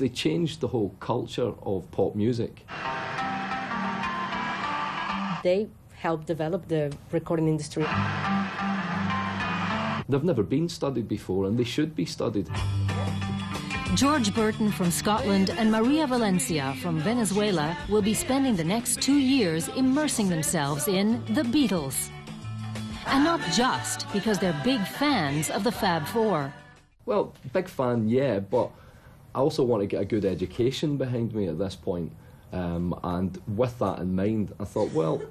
they changed the whole culture of pop music. They helped develop the recording industry. They've never been studied before, and they should be studied. George Burton from Scotland and Maria Valencia from Venezuela will be spending the next 2 years immersing themselves in the Beatles. And not just because they're big fans of the Fab Four. Well, big fan, yeah, but I also want to get a good education behind me at this point. And with that in mind, I thought, well,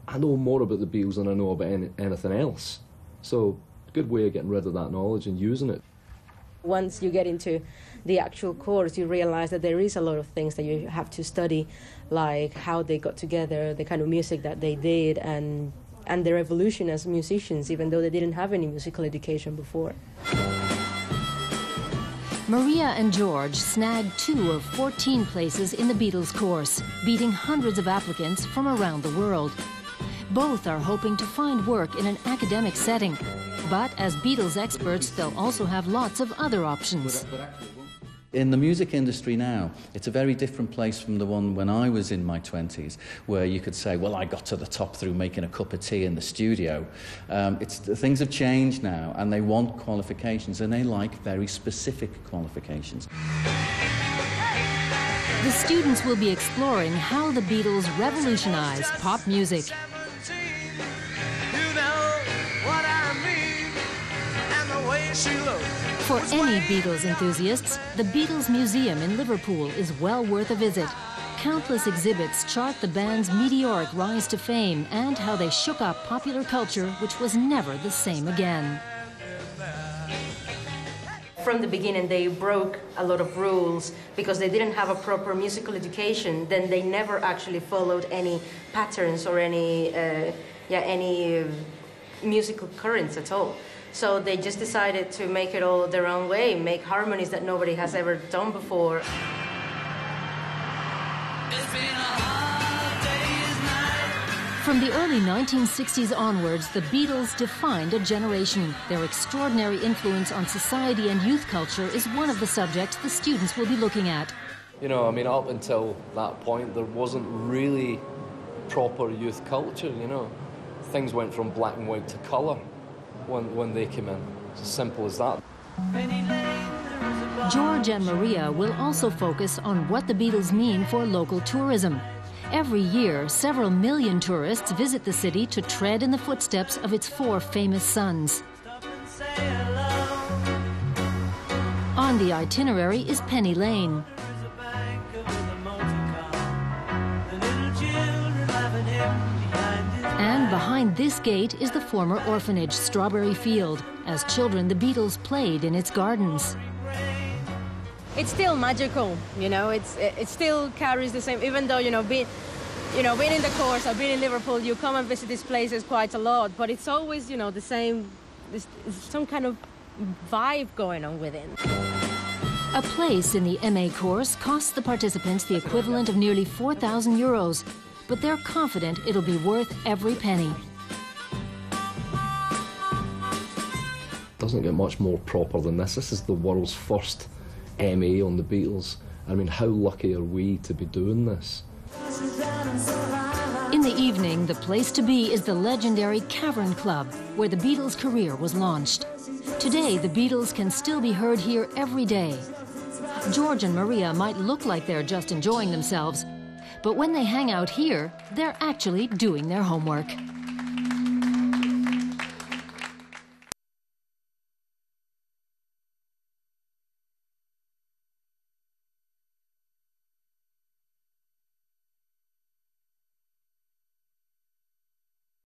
I know more about the Beatles than I know about anything else. So, good way of getting rid of that knowledge and using it. Once you get into the actual course, you realize that there is a lot of things that you have to study, like how they got together, the kind of music that they did, and their evolution as musicians, even though they didn't have any musical education before. Maria and George snagged 2 of 14 places in the Beatles course, beating hundreds of applicants from around the world. Both are hoping to find work in an academic setting. But as Beatles experts, they'll also have lots of other options. In the music industry now, it's a very different place from the one when I was in my 20s, where you could say, well, I got to the top through making a cup of tea in the studio. Things have changed now, and they want qualifications, and they like very specific qualifications. The students will be exploring how the Beatles revolutionized pop music. For any Beatles enthusiasts, the Beatles Museum in Liverpool is well worth a visit. Countless exhibits chart the band's meteoric rise to fame and how they shook up popular culture, which was never the same again. From the beginning, they broke a lot of rules because they didn't have a proper musical education. Then they never actually followed any patterns or any musical currents at all. So they just decided to make it all their own way, make harmonies that nobody has ever done before. From the early 1960s onwards, the Beatles defined a generation. Their extraordinary influence on society and youth culture is one of the subjects the students will be looking at. You know, I mean, up until that point, there wasn't really proper youth culture, you know. Things went from black and white to colour when they came in. It's as simple as that. George and Maria will also focus on what the Beatles mean for local tourism. Every year, several million tourists visit the city to tread in the footsteps of its 4 famous sons. On the itinerary is Penny Lane. And behind this gate is the former orphanage, Strawberry Field. As children, the Beatles played in its gardens. It's still magical, you know. It still carries the same, even though, being in the course, I've been in Liverpool, you come and visit these places quite a lot, but it's always, the same, there's some kind of vibe going on within. A place in the MA course costs the participants the equivalent of nearly €4,000, but they're confident it'll be worth every penny. Doesn't get much more proper than this. This is the world's first MA on the Beatles. I mean, how lucky are we to be doing this? In the evening, the place to be is the legendary Cavern Club, where the Beatles' career was launched. Today, the Beatles can still be heard here every day. George and Maria might look like they're just enjoying themselves, but when they hang out here, they're actually doing their homework.